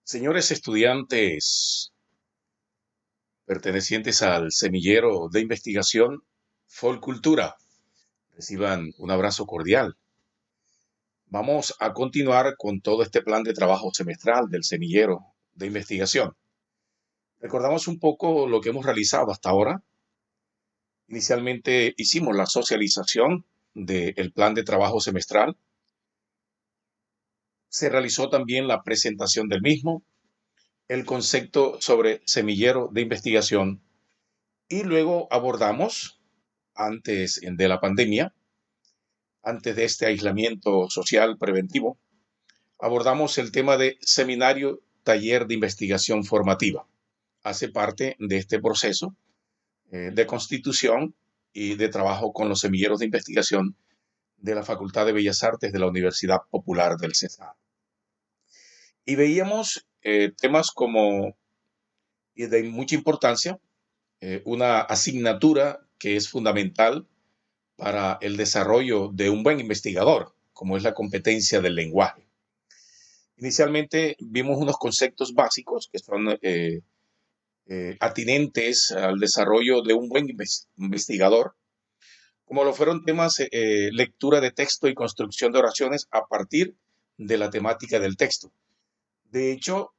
Señores estudiantes pertenecientes al semillero de investigación Folcultura, reciban un abrazo cordial. Vamos a continuar con todo este plan de trabajo semestral del semillero de investigación. Recordamos un poco lo que hemos realizado hasta ahora. Inicialmente hicimos la socialización del plan de trabajo semestral. Se realizó también la presentación del mismo, el concepto sobre semillero de investigación y luego abordamos antes de la pandemia, antes de este aislamiento social preventivo, abordamos el tema de seminario taller de investigación formativa. Hace parte de este proceso de constitución y de trabajo con los semilleros de investigación de la Facultad de Bellas Artes de la Universidad Popular del Cesar. Y veíamos temas como, y de mucha importancia, una asignatura que es fundamental para el desarrollo de un buen investigador, como es la competencia del lenguaje. Inicialmente vimos unos conceptos básicos que son atinentes al desarrollo de un buen investigador, como lo fueron temas lectura de texto y construcción de oraciones a partir de la temática del texto. De hecho,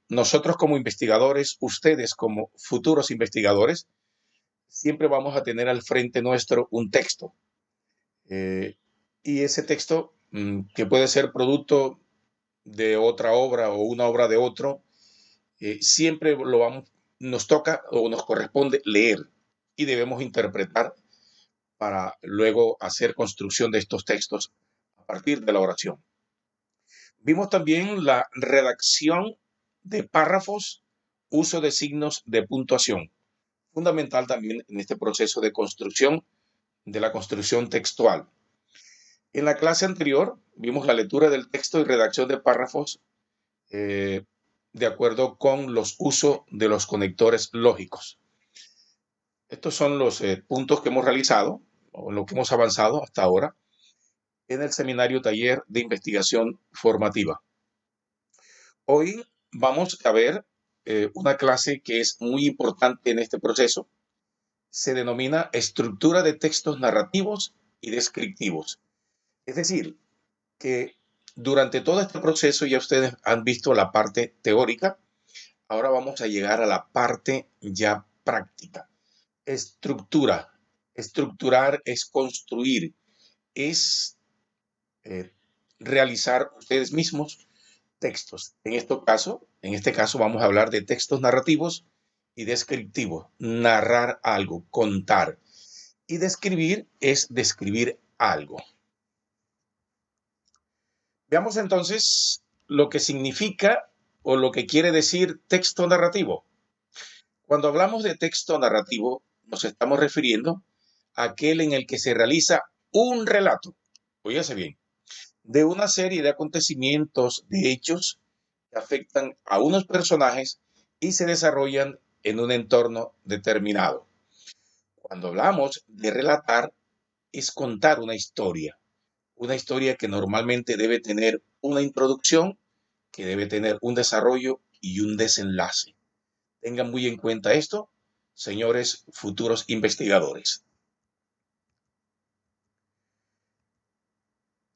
nosotros como investigadores, ustedes como futuros investigadores, siempre vamos a tener al frente nuestro un texto. Y ese texto, que puede ser producto de otra obra o una obra de otro, siempre nos toca o nos corresponde leer y debemos interpretar para luego hacer construcción de estos textos a partir de la oración. Vimos también la redacción de párrafos, uso de signos de puntuación, fundamental también en este proceso de construcción de la construcción textual. En la clase anterior vimos la lectura del texto y redacción de párrafos de acuerdo con los usos de los conectores lógicos. Estos son los puntos que hemos realizado o lo que hemos avanzado hasta ahora en el seminario taller de investigación formativa. Hoy vamos a ver una clase que es muy importante en este proceso. Se denomina estructura de textos narrativos y descriptivos. Es decir, que durante todo este proceso ya ustedes han visto la parte teórica. Ahora vamos a llegar a la parte ya práctica. Estructura. Estructurar es construir, es eh, realizar ustedes mismos textos. En este caso vamos a hablar de textos narrativos y descriptivos. Narrar algo, contar. Y describir es describir algo. Veamos entonces lo que significa o lo que quiere decir texto narrativo. Cuando hablamos de texto narrativo, nos estamos refiriendo a aquel en el que se realiza un relato, óyase bien, de una serie de acontecimientos, de hechos que afectan a unos personajes y se desarrollan en un entorno determinado. Cuando hablamos de relatar, es contar una historia que normalmente debe tener una introducción, que debe tener un desarrollo y un desenlace. Tengan muy en cuenta esto, señores futuros investigadores.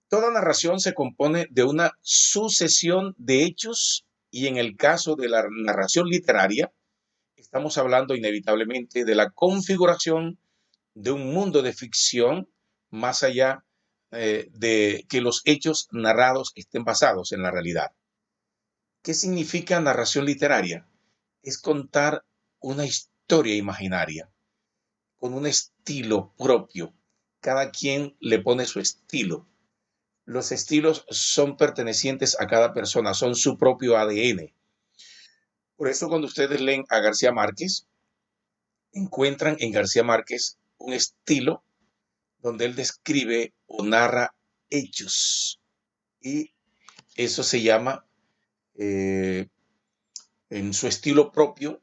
Toda narración se compone de una sucesión de hechos y en el caso de la narración literaria, estamos hablando inevitablemente de la configuración de un mundo de ficción más allá de que los hechos narrados estén basados en la realidad. ¿Qué significa narración literaria? Es contar una historia imaginaria con un estilo propio. Cada quien le pone su estilo. Los estilos son pertenecientes a cada persona, son su propio ADN. Por eso cuando ustedes leen a García Márquez, encuentran en García Márquez un estilo donde él describe o narra hechos. Y eso se llama, en su estilo propio,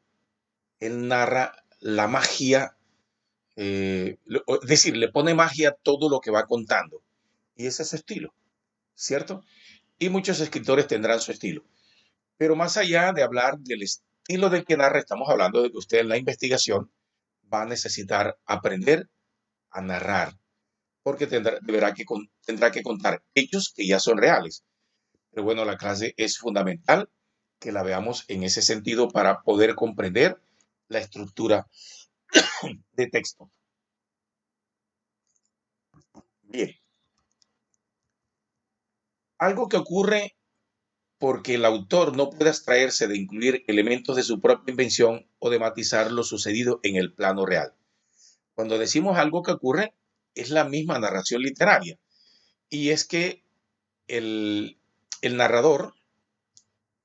él narra la magia, es decir, le pone magia a todo lo que va contando. Y ese es su estilo, ¿cierto? Y muchos escritores tendrán su estilo. Pero más allá de hablar del estilo del que narra, estamos hablando de que usted en la investigación va a necesitar aprender a narrar, porque tendrá que contar hechos que ya son reales. Pero bueno, la clase es fundamental que la veamos en ese sentido para poder comprender la estructura de texto. Bien, algo que ocurre porque el autor no puede abstraerse de incluir elementos de su propia invención o de matizar lo sucedido en el plano real. Cuando decimos algo que ocurre, es la misma narración literaria. Y es que el, el narrador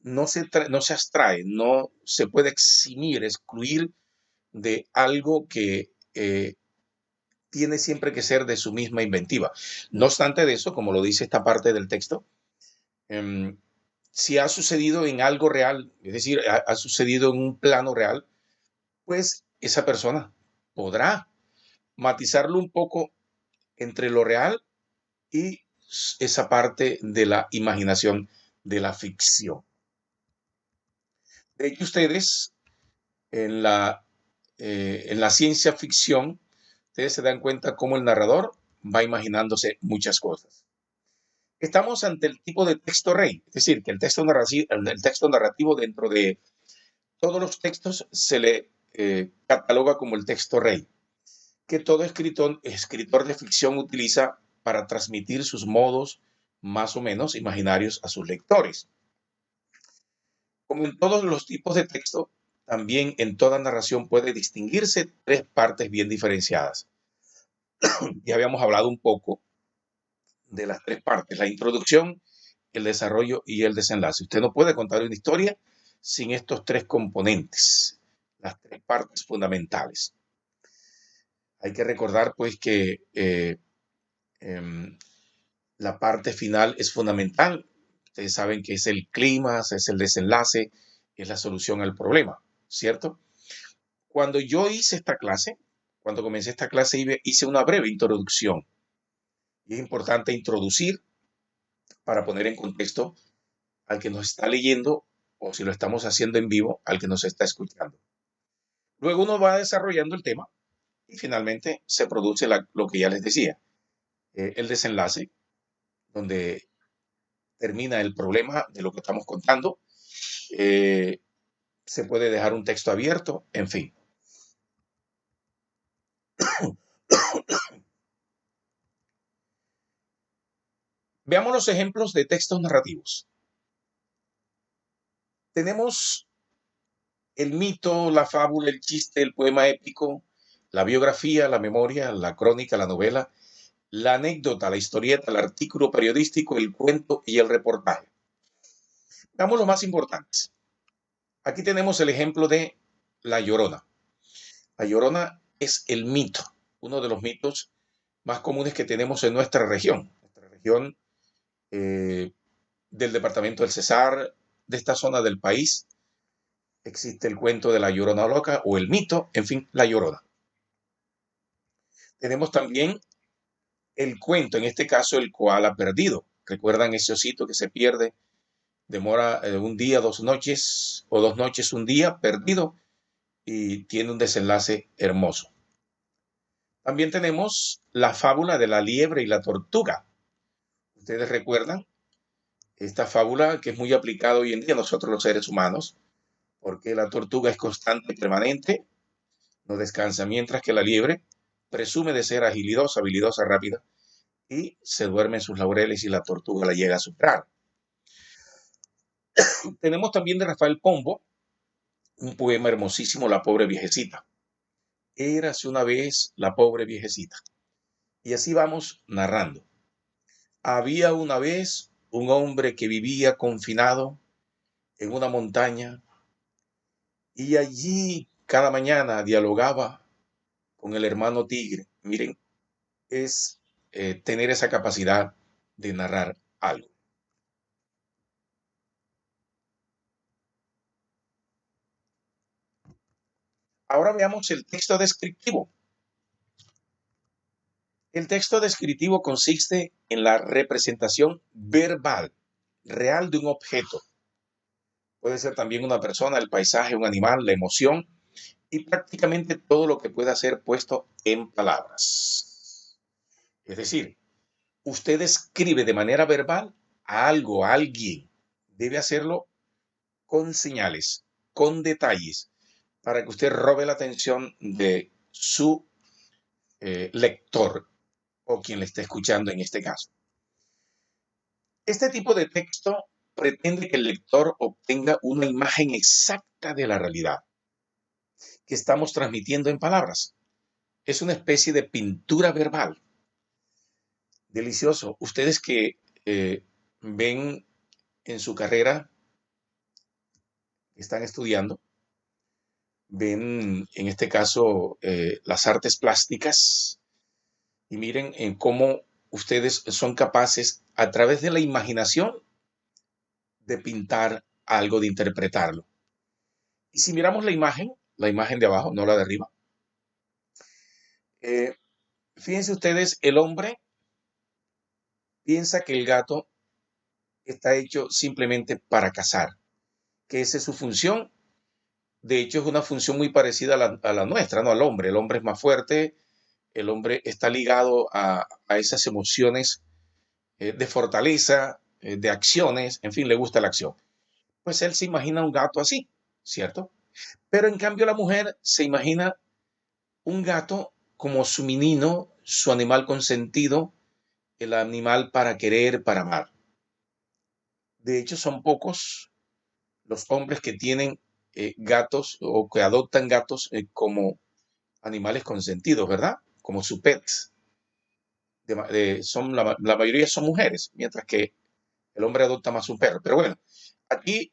no se abstrae, no se puede eximir, excluir de algo que tiene siempre que ser de su misma inventiva. No obstante de eso, como lo dice esta parte del texto, eh, si ha sucedido en algo real, es decir, ha sucedido en un plano real, pues esa persona podrá matizarlo un poco entre lo real y esa parte de la imaginación, de la ficción. De hecho, ustedes en en la ciencia ficción, ustedes se dan cuenta cómo el narrador va imaginándose muchas cosas. Estamos ante el tipo de texto rey, es decir, que el texto narrativo dentro de todos los textos se le cataloga como el texto rey, que todo escritor de ficción utiliza para transmitir sus modos más o menos imaginarios a sus lectores. Como en todos los tipos de texto, también en toda narración puede distinguirse tres partes bien diferenciadas. Ya habíamos hablado un poco de las tres partes, la introducción, el desarrollo y el desenlace. Usted no puede contar una historia sin estos tres componentes, las tres partes fundamentales. Hay que recordar pues que eh, la parte final es fundamental. Ustedes saben que es el clima, es el desenlace, es la solución al problema, ¿cierto? Cuando yo hice esta clase, cuando comencé esta clase, hice una breve introducción. Y es importante introducir para poner en contexto al que nos está leyendo o si lo estamos haciendo en vivo, al que nos está escuchando. Luego uno va desarrollando el tema y finalmente se produce lo que ya les decía, el desenlace, donde termina el problema de lo que estamos contando. Eh, se puede dejar un texto abierto, en fin. Veamos los ejemplos de textos narrativos. Tenemos el mito, la fábula, el chiste, el poema épico, la biografía, la memoria, la crónica, la novela, la anécdota, la historieta, el artículo periodístico, el cuento y el reportaje. Veamos los más importantes. Aquí tenemos el ejemplo de La Llorona. La Llorona es el mito, uno de los mitos más comunes que tenemos en nuestra región del departamento del Cesar, de esta zona del país. Existe el cuento de la Llorona loca o el mito, en fin, la Llorona. Tenemos también el cuento, en este caso el koala perdido. ¿Recuerdan ese osito que se pierde? Demora un día, 2 noches o 2 noches, un día perdido y tiene un desenlace hermoso. También tenemos la fábula de la liebre y la tortuga. ¿Ustedes recuerdan esta fábula que es muy aplicada hoy en día a nosotros los seres humanos? Porque la tortuga es constante y permanente, no descansa, mientras que la liebre presume de ser agilidosa, habilidosa, rápida, y se duerme en sus laureles y la tortuga la llega a superar. Tenemos también de Rafael Pombo un poema hermosísimo, La pobre viejecita. Érase una vez la pobre viejecita. Y así vamos narrando. Había una vez un hombre que vivía confinado en una montaña y allí cada mañana dialogaba con el hermano tigre. Miren, es tener esa capacidad de narrar algo. Ahora veamos el texto descriptivo. El texto descriptivo consiste en la representación verbal real de un objeto, puede ser también una persona, el paisaje, un animal, la emoción y prácticamente todo lo que pueda ser puesto en palabras. Es decir, usted escribe de manera verbal a algo, a alguien. Debe hacerlo con señales, con detalles, para que usted robe la atención de su lector o quien le esté escuchando en este caso. Este tipo de texto pretende que el lector obtenga una imagen exacta de la realidad que estamos transmitiendo en palabras. Es una especie de pintura verbal. Delicioso. Ustedes que ven en su carrera, están estudiando, ven en este caso las artes plásticas y miren en cómo ustedes son capaces a través de la imaginación de pintar algo, de interpretarlo. Y si miramos la imagen de abajo, no la de arriba, eh, fíjense ustedes, el hombre piensa que el gato está hecho simplemente para cazar, que esa es su función. De hecho, es una función muy parecida a la nuestra, ¿no? Al hombre. El hombre es más fuerte, el hombre está ligado a esas emociones de fortaleza, de acciones, en fin, le gusta la acción. Pues él se imagina un gato así, ¿cierto? Pero en cambio la mujer se imagina un gato como su menino, su animal consentido, el animal para querer, para amar. De hecho, son pocos los hombres que tienen gatos o que adoptan gatos como animales consentidos, ¿verdad? Como su pets. La mayoría son mujeres, mientras que el hombre adopta más un perro. Pero bueno, aquí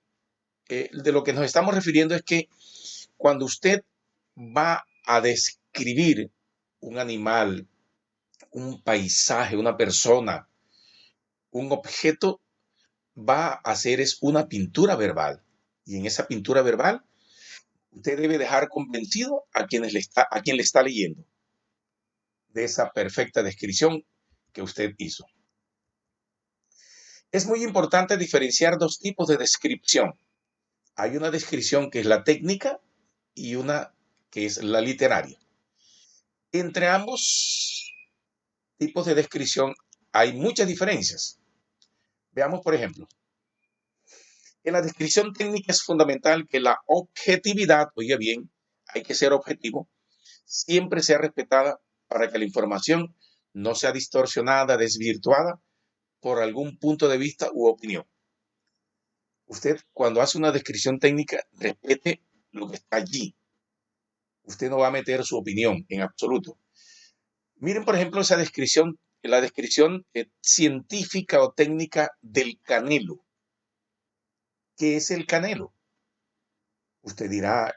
de lo que nos estamos refiriendo es que cuando usted va a describir un animal, un paisaje, una persona, un objeto, va a hacer es una pintura verbal. Y en esa pintura verbal, usted debe dejar convencido a quien le está leyendo de esa perfecta descripción que usted hizo. Es muy importante diferenciar dos tipos de descripción. Hay una descripción que es la técnica y una que es la literaria. Entre ambos tipos de descripción hay muchas diferencias. Veamos, por ejemplo, en la descripción técnica es fundamental que la objetividad, oiga bien, hay que ser objetivo, siempre sea respetada para que la información no sea distorsionada, desvirtuada por algún punto de vista u opinión. Usted cuando hace una descripción técnica, respete lo que está allí. Usted no va a meter su opinión en absoluto. Miren, por ejemplo, esa descripción, la descripción científica o técnica del canelo. ¿Qué es el canelo? Usted dirá,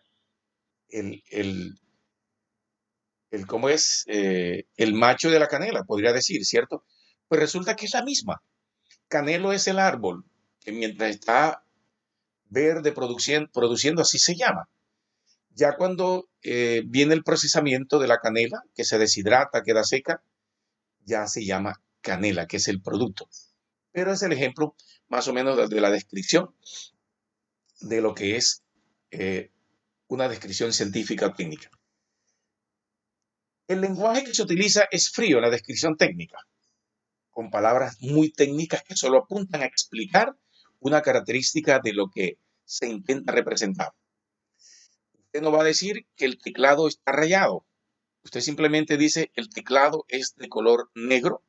el ¿cómo es? El macho de la canela, podría decir, ¿cierto? Pues resulta que es la misma. Canelo es el árbol que mientras está verde produciendo, así se llama. Ya cuando viene el procesamiento de la canela, que se deshidrata, queda seca, ya se llama canela, que es el producto. Pero es el ejemplo más o menos de la descripción de lo que es eh, una descripción científica o técnica. El lenguaje que se utiliza es frío en la descripción técnica, con palabras muy técnicas que solo apuntan a explicar una característica de lo que se intenta representar. Usted no va a decir que el teclado está rayado. Usted simplemente dice el teclado es de color negro,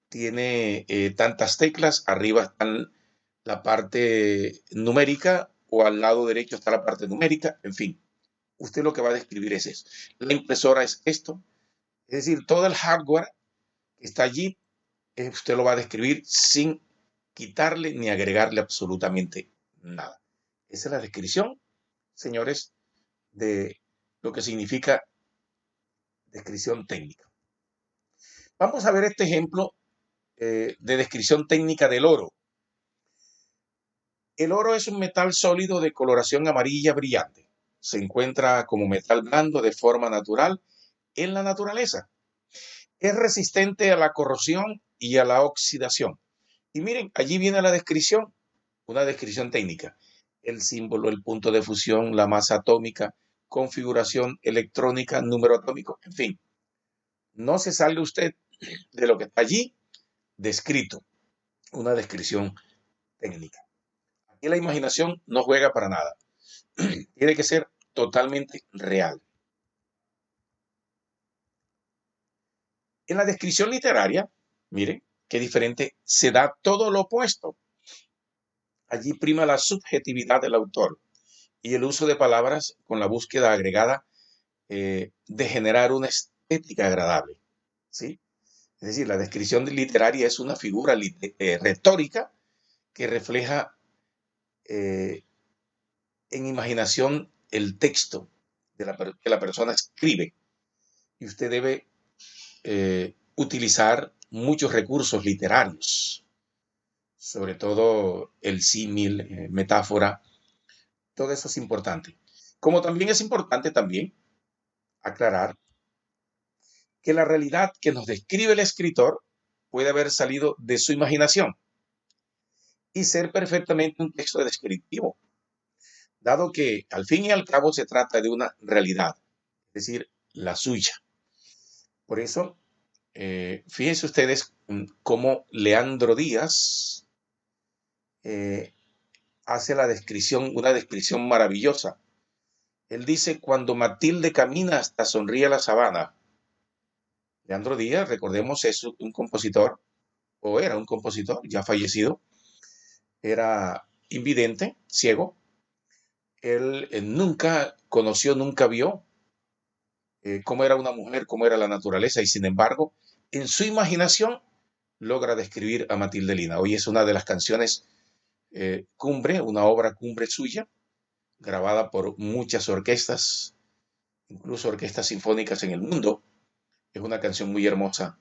tiene tantas teclas, arriba están la parte numérica o al lado derecho está la parte numérica, en fin. Usted lo que va a describir es eso. La impresora es esto, es decir, todo el hardware que está allí, usted lo va a describir sin quitarle ni agregarle absolutamente nada. Esa es la descripción, señores, de lo que significa descripción técnica. Vamos a ver este ejemplo de descripción técnica del oro. El oro es un metal sólido de coloración amarilla brillante. Se encuentra como metal blando de forma natural en la naturaleza. Es resistente a la corrosión y a la oxidación. Y miren, allí viene la descripción, una descripción técnica. el símbolo, el punto de fusión, la masa atómica, configuración electrónica, número atómico, en fin. No se salga usted de lo que está allí descrito, una descripción técnica. Aquí la imaginación no juega para nada. Tiene que ser totalmente real. En la descripción literaria, miren, qué diferente, se da todo lo opuesto. Allí prima la subjetividad del autor y el uso de palabras con la búsqueda agregada de generar una estética agradable, ¿sí? Es decir, la descripción literaria es una figura retórica que refleja eh, en imaginación el texto que la persona escribe y usted debe utilizar muchos recursos literarios, sobre todo el símil, metáfora, todo eso es importante. Como también es importante también aclarar que la realidad que nos describe el escritor puede haber salido de su imaginación y ser perfectamente un texto descriptivo, dado que al fin y al cabo se trata de una realidad, es decir, la suya. Por eso, fíjense ustedes cómo Leandro Díaz eh, hace una descripción maravillosa. Él dice, cuando Matilde camina hasta sonríe la sabana. Leandro Díaz, recordemos, es un compositor, o era un compositor, ya fallecido, era invidente, ciego. Él nunca conoció, nunca vio cómo era una mujer, cómo era la naturaleza, y sin embargo, en su imaginación logra describir a Matilde Lina. Hoy es una de las canciones cumbre, una obra cumbre suya, grabada por muchas orquestas, incluso orquestas sinfónicas en el mundo. Es una canción muy hermosa,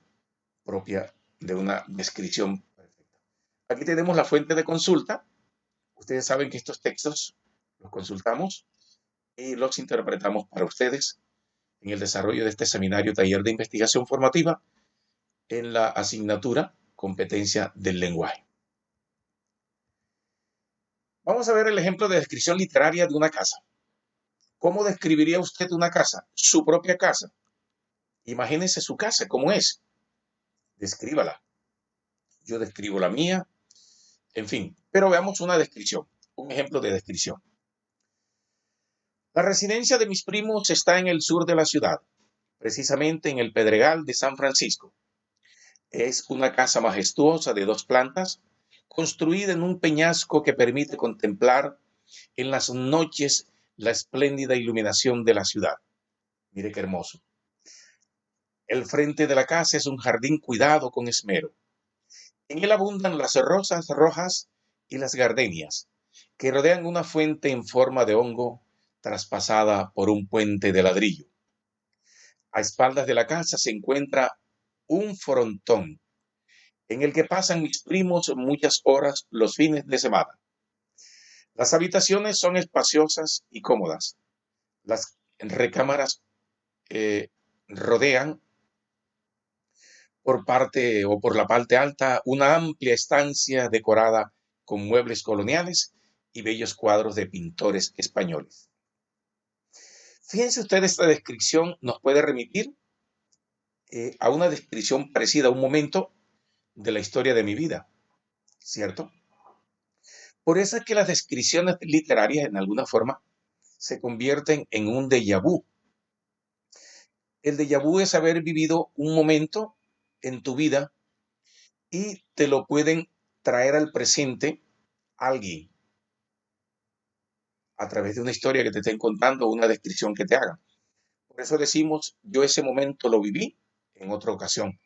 propia de una descripción perfecta. Aquí tenemos la fuente de consulta. Ustedes saben que estos textos los consultamos y los interpretamos para ustedes en el desarrollo de este seminario taller de investigación formativa en la asignatura competencia del lenguaje. Vamos a ver el ejemplo de descripción literaria de una casa. ¿Cómo describiría usted una casa? Su propia casa. Imagínese su casa, ¿cómo es? Descríbala. Yo describo la mía, en fin. Pero veamos una descripción, un ejemplo de descripción. La residencia de mis primos está en el sur de la ciudad, precisamente en el Pedregal de San Francisco. Es una casa majestuosa de 2 plantas, construida en un peñasco que permite contemplar en las noches la espléndida iluminación de la ciudad. Mire qué hermoso. El frente de la casa es un jardín cuidado con esmero. En él abundan las rosas rojas y las gardenias, que rodean una fuente en forma de hongo traspasada por un puente de ladrillo. A espaldas de la casa se encuentra un frontón en el que pasan mis primos muchas horas los fines de semana. Las habitaciones son espaciosas y cómodas. Las recámaras rodean por parte o por la parte alta una amplia estancia decorada con muebles coloniales y bellos cuadros de pintores españoles. Fíjense ustedes, esta descripción nos puede remitir a una descripción parecida a un momento de la historia de mi vida, ¿cierto? Por eso es que las descripciones literarias, en alguna forma, se convierten en un déjà vu. El déjà vu es haber vivido un momento en tu vida y te lo pueden traer al presente alguien a través de una historia que te estén contando o una descripción que te hagan. Por eso decimos, yo ese momento lo viví en otra ocasión,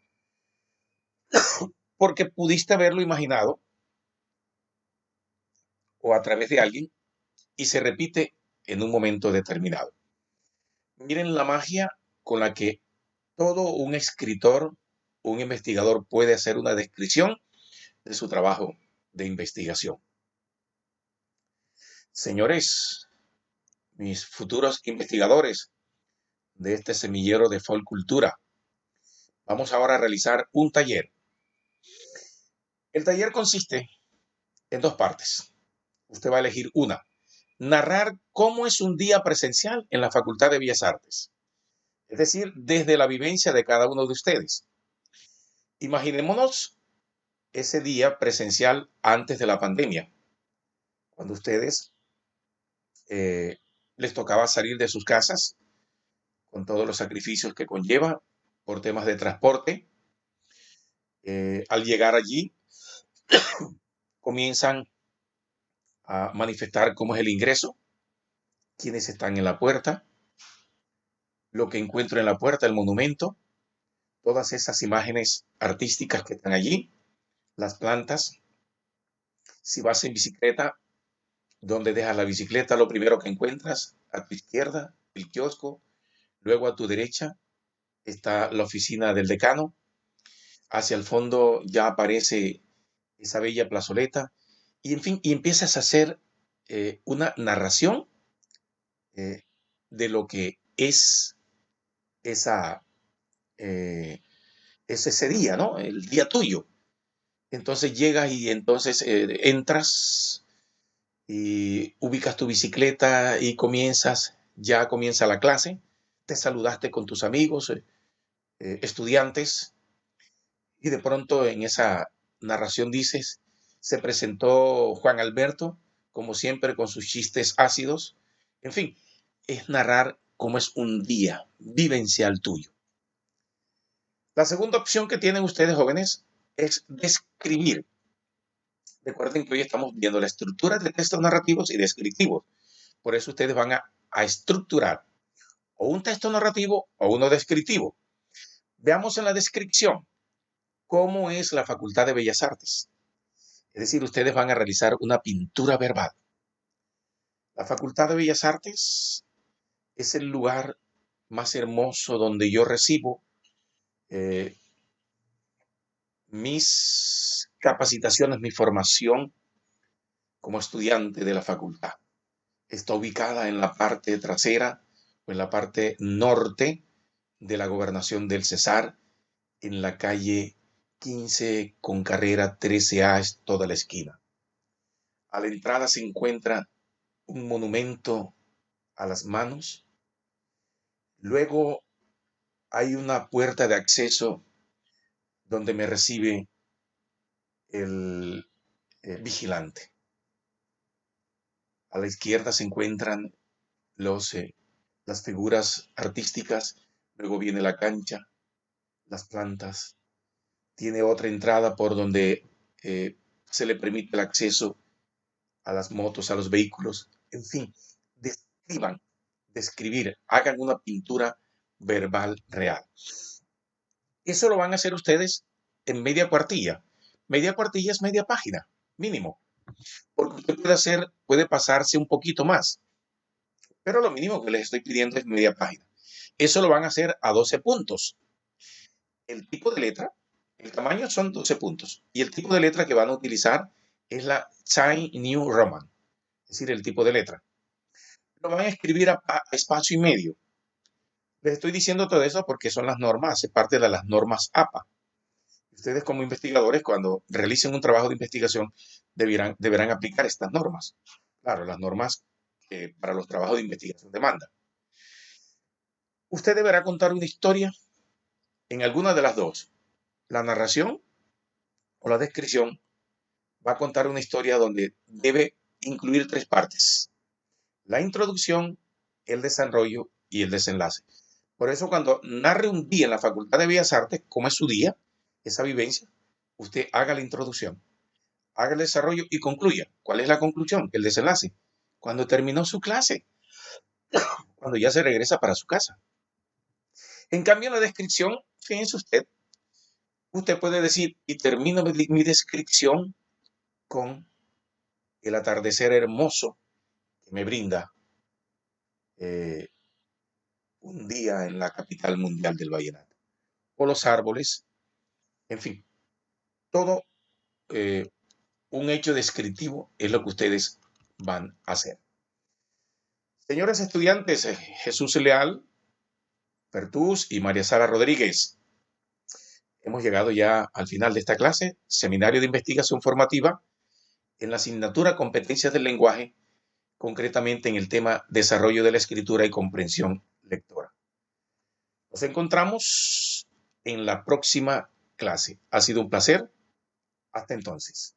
porque pudiste haberlo imaginado o a través de alguien y se repite en un momento determinado. Miren la magia con la que todo un escritor, un investigador puede hacer una descripción de su trabajo de investigación. Señores, mis futuros investigadores de este semillero de folcultura, vamos ahora a realizar un taller. El taller consiste en 2 partes. Usted va a elegir una. narrar cómo es un día presencial en la Facultad de Bellas Artes. Es decir, desde la vivencia de cada uno de ustedes. Imaginémonos ese día presencial antes de la pandemia, cuando ustedes les tocaba salir de sus casas con todos los sacrificios que conlleva por temas de transporte. Al llegar allí, comienzan a manifestar cómo es el ingreso, quiénes están en la puerta, lo que encuentro en la puerta, el monumento, todas esas imágenes artísticas que están allí, las plantas. Si vas en bicicleta, ¿dónde dejas la bicicleta? Lo primero que encuentras, a tu izquierda, el kiosco, luego a tu derecha está la oficina del decano, hacia el fondo ya aparece esa bella plazoleta, y en fin, y empiezas a hacer una narración eh, de lo que esa, eh, es ese día, ¿no? El día tuyo. Entonces llegas y entonces entras y ubicas tu bicicleta y ya comienza la clase, te saludaste con tus amigos, estudiantes, y de pronto en esa narración dices, se presentó Juan Alberto, como siempre, con sus chistes ácidos. En fin, es narrar cómo es un día vivencial tuyo. La segunda opción que tienen ustedes, jóvenes, es describir. Recuerden que hoy estamos viendo la estructura de textos narrativos y descriptivos. Por eso ustedes van a estructurar o un texto narrativo o uno descriptivo. Veamos en la descripción cómo es la Facultad de Bellas Artes. Es decir, ustedes van a realizar una pintura verbal. La Facultad de Bellas Artes es el lugar más hermoso donde yo recibo eh, mis capacitaciones, mi formación como estudiante de la facultad. Está ubicada en la parte trasera o en la parte norte de la gobernación del Cesar, en la calle 15 con carrera 13A, es toda la esquina. A la entrada se encuentra un monumento a las manos. Luego hay una puerta de acceso donde me recibe el vigilante. A la izquierda se encuentran los, las figuras artísticas. Luego viene la cancha, las plantas. Tiene otra entrada por donde se le permite el acceso a las motos, a los vehículos. En fin, describir, hagan una pintura verbal real. Eso lo van a hacer ustedes en media cuartilla. Media cuartilla es media página, mínimo. Porque usted puede pasarse un poquito más. Pero lo mínimo que les estoy pidiendo es media página. Eso lo van a hacer a 12 puntos. El tipo de letra, el tamaño son 12 puntos. Y el tipo de letra que van a utilizar es la Times New Roman. Es decir, el tipo de letra. Lo van a escribir a espacio y medio. Les estoy diciendo todo eso porque son las normas, hace parte de las normas APA. Ustedes como investigadores, cuando realicen un trabajo de investigación, deberán aplicar estas normas. Claro, las normas que para los trabajos de investigación demanda. Usted deberá contar una historia en alguna de las dos. La narración o la descripción va a contar una historia donde debe incluir tres partes: la introducción, el desarrollo y el desenlace. Por eso cuando narre un día en la Facultad de Bellas Artes, como es su día, esa vivencia, usted haga la introducción, haga el desarrollo y concluya. ¿Cuál es la conclusión? El desenlace. Cuando terminó su clase, cuando ya se regresa para su casa. En cambio, en la descripción, fíjense usted puede decir, y termino mi descripción con el atardecer hermoso que me brinda eh, un día en la capital mundial del vallenato. O los árboles, en fin, todo un hecho descriptivo es lo que ustedes van a hacer. Señores estudiantes, Jesús Leal, Pertús y María Sara Rodríguez, hemos llegado ya al final de esta clase, seminario de investigación formativa en la asignatura Competencias del Lenguaje concretamente en el tema desarrollo de la escritura y comprensión lectora. Nos encontramos en la próxima clase. Ha sido un placer. Hasta entonces.